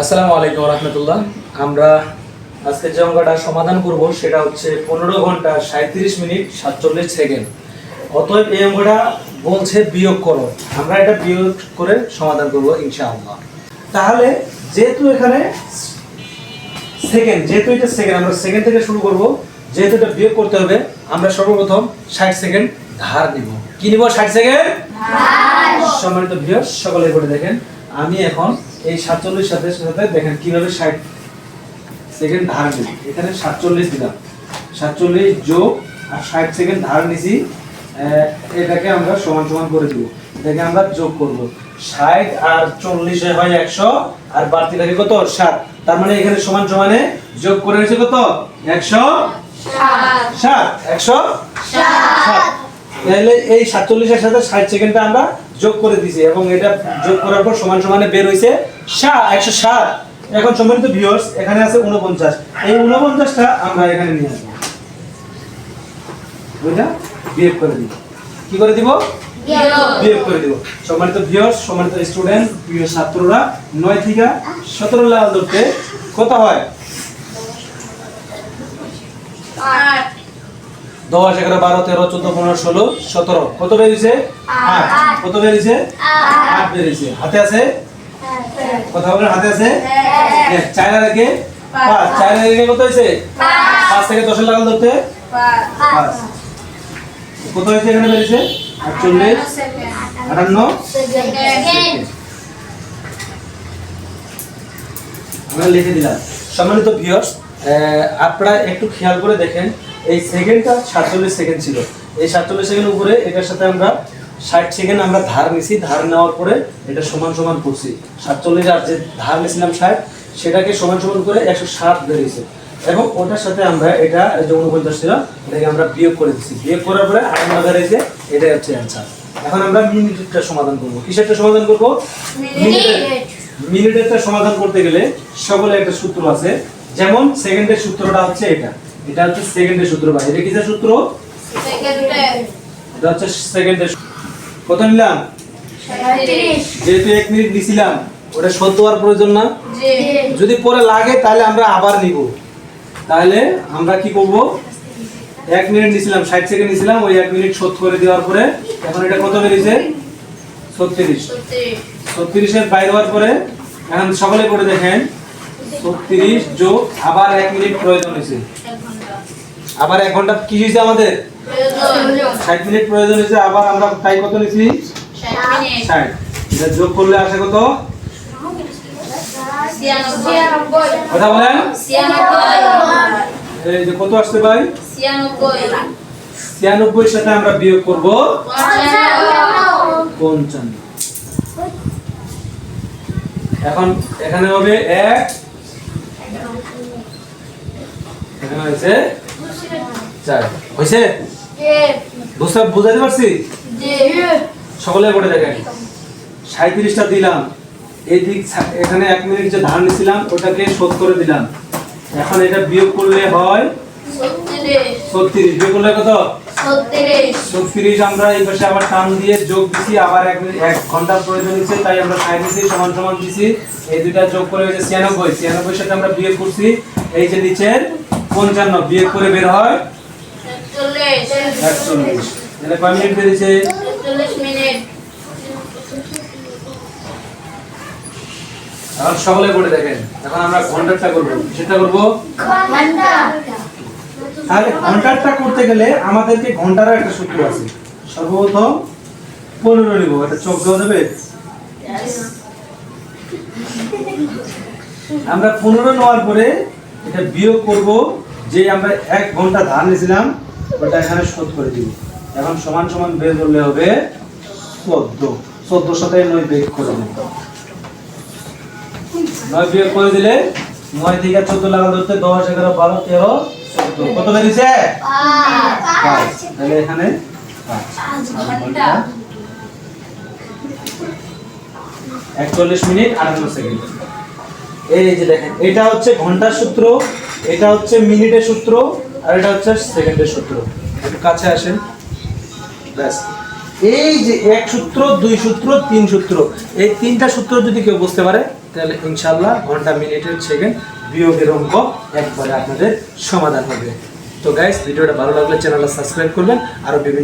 আসসালামু আলাইকুম রাহমাতুল্লাহ। আমরা আজকে যে অঙ্কটা সমাধান করব সেটা হচ্ছে 15 ঘন্টা 37 মিনিট 47 সেকেন্ড। অতএব এই অঙ্কটা বলছে বিয়োগ করো। আমরা এটা বিয়োগ করে সমাধান করব ইনশাআল্লাহ। তাহলে যেহেতু এখানে সেকেন্ড, যেহেতু এটা সেকেন্ড, আমরা সেকেন্ড থেকে শুরু করব। যেহেতু এটা বিয়োগ করতে হবে, আমরা সর্বপ্রথম 60 সেকেন্ড ধার নিব। কি নিব? 60 সেকেন্ড ধার। সম্মানিত ভিউয়ার্স, সকলে করে দেখেন, আমি এখন এই 47 সাথে সাথে দেখেন কিভাবে 60 সেকেন্ড ধার নিব। এখানে 47 দিলাম, 47 যোগ আর 60 সেকেন্ড ধার নিছি। এটাকে আমরা সমান সমান করে দিব। এটাকে আমরা যোগ করব। 60 আর 40 হয় 100, আর বাড়তি থাকে কত? 7। তার মানে এখানে সমান সমানে যোগ করে হয়েছে কত? 107। 107। তাহলে এই 47 এর সাথে 60 সেকেন্ডটা আমরা যোগ করে দিয়েছি এবং এটা যোগ করার পর সমান সমানে বের হইছে 107। এখন সম্মানিত ভিউয়ার্স, এখানে আছে 49। এই 49টা আমরা এখানে নিয়ে আসব। বুঝা? বিয়োগ করে দিব। কি করে দিব? বিয়োগ করে দিব। সম্মানিত ভিউয়ার্স, সম্মানিত স্টুডেন্ট, প্রিয় ছাত্ররা, 9 থেকে 17 লেভেল ধরতে কত হয়? 8। 10, 11, 12, 13, 14, 15, 16, 17। কত বেরিয়েছে? 8। কত বেরিয়েছে? 8 বেরিয়েছে। হাতে আছে? কথা বলেন, হাতে আছে? হ্যাঁ। 4 রেখে 5। 4 রেখে কত হয়েছে? 5 থেকে 10 এর লাগাল ধরতে 5। কত হয়েছে এখানে বেরিয়েছে? 48, 58 সেকেন্ড। আমরা লিখে দিলাম। সম্মানিত ভিউয়ার্স, আপনারা একটু খেয়াল করে দেখেন, এই সেকেন্ডটা 47 সেকেন্ড ছিল। এই 47 সেকেন্ড উপরে এটার সাথে আমরা 60 সেকেন্ড আমরা ধার নিছি। ধার নেওয়ার পরে এটা সমান সমান করছি। 47 আর যে ধার নিছিলাম 60, সেটাকে সমান সমান করে 107 বেরিয়েছে। এবং ওটার সাথে আমরা এটা যে 49 ছিল, এটাকে আমরা বিয়োগ করে দিচ্ছি। বিয়োগ করার পরে আমরা বেরিয়েছে, এটাই হচ্ছে অ্যান্সার। এখন আমরা মিনিটেরটা সমাধান করব। কিসেরটা সমাধান করব? মিনিটেরটা সমাধান করতে গেলে সকলে একটা সূত্র আছে। যেমন সেকেন্ডের সূত্রটা হচ্ছে এটা। এটা হচ্ছে সেকেন্ডের সূত্র। ভাই, এটা কিসের সূত্র? এটা হচ্ছে সেকেন্ডের। কত নিলাম? 37। যেহেতু 1 মিনিট নিছিলাম, ওটা শোধ দেওয়ার প্রয়োজন না। যদি পরে লাগে তাহলে আমরা আবার নিব। তাহলে আমরা কি করব? 1 মিনিট নিছিলাম, 60 সেকেন্ড নিছিলাম, ওই 1 মিনিট শোধ করে দেওয়ার পরে এখন এটা কত বেরিয়েছে? 36। 36 এর বাইরে হওয়ার পরে এখন সকলে করে দেখেন, 36 যোগ আবার 1 মিনিট প্রয়োজন হয়েছে। আবার 1 ঘন্টা কি হয়েছে আমাদের? 60 মিনিট প্রয়োজন হয়েছে। আবার আমরা তাই কত নিছি? 60। এটা যোগ করলে আসে কত? 96। কথা বলেন। 96। এই যে কত আসছে ভাই? 96। 96 এর সাথে আমরা বিয়োগ করব 55। এখন এখানে হবে 1, এখানে হয়েছে 4। হয়েছে? বুঝাতে পারছি? সকলে করে দেখেন, 37টা দিলাম, এইদিক এখানে 1 মিনিট যে ধার নিছিলাম ওটাকে শোধ করে দিলাম। এখন এটা বিয়োগ করলে হয় 36। বিয়োগ করলে কত? 36। আমরা এই পাশে আবার টান দিয়ে যোগ দিছি। আবার 1 ঘন্টার প্রয়োজন হচ্ছে, তাই আমরা 60 সমান সমান দিছি। এই দুইটা যোগ করে হয়েছে 96। 96 সাথে আমরা বিয়োগ করছি এই যে নিচের 55। বিয়োগ করে বের হয় 41। তাহলে কয় মিনিট বেরিয়েছে? 41 মিনিট। এখন সকলে করে দেখেন, এখন আমরা ঘন্টাটা করব। সেটা করব ঘন্টা। তাহলে ঘন্টাটা করতে গেলে আমাদেরকে ঘন্টারও একটা সূত্র আছে। সর্বপ্রথম 15 নিব। এটা চোখ দেওয়া যাবে? আমরা 15 নেওয়ার পরে এটা বিয়োগ করব। যে আমরা 1 ঘন্টা ধার নিয়েছিলাম ওটা এখানে শোধ করে দিব। এখন সমান সমান বের করলে হবে 14। 14 সাথে 9 বিয়োগ করে দেব। 9 বিয়োগ করে দিলে 9 থেকে 14 লাগা ধরতে 10, 11, 12, 13, 14। কত বেরিয়েছে? 5। তাহলে এখানে 5 ঘন্টা 41 মিনিট 58 সেকেন্ড। এই যে দেখেন, এটা হচ্ছে ঘন্টার সূত্র, এটা হচ্ছে মিনিটের সূত্র, আর এটা হচ্ছে সেকেন্ডের সূত্র। একটু কাছে আসেন। ব্যাস, এই যে 1 সূত্র, 2 সূত্র, 3 সূত্র, এই 3টা সূত্র যদি কেউ বুঝতে পারে তাহলে ইনশাল্লাহ ঘন্টা মিনিটের সেকেন্ড বিয়োগের অঙ্ক একবারে আপনাদের সমাধান হবে। তো গাইস ভিডিওটা ভালো লাগলে চ্যানেলটা সাবস্ক্রাইব করবেন, আরও বিভিন্ন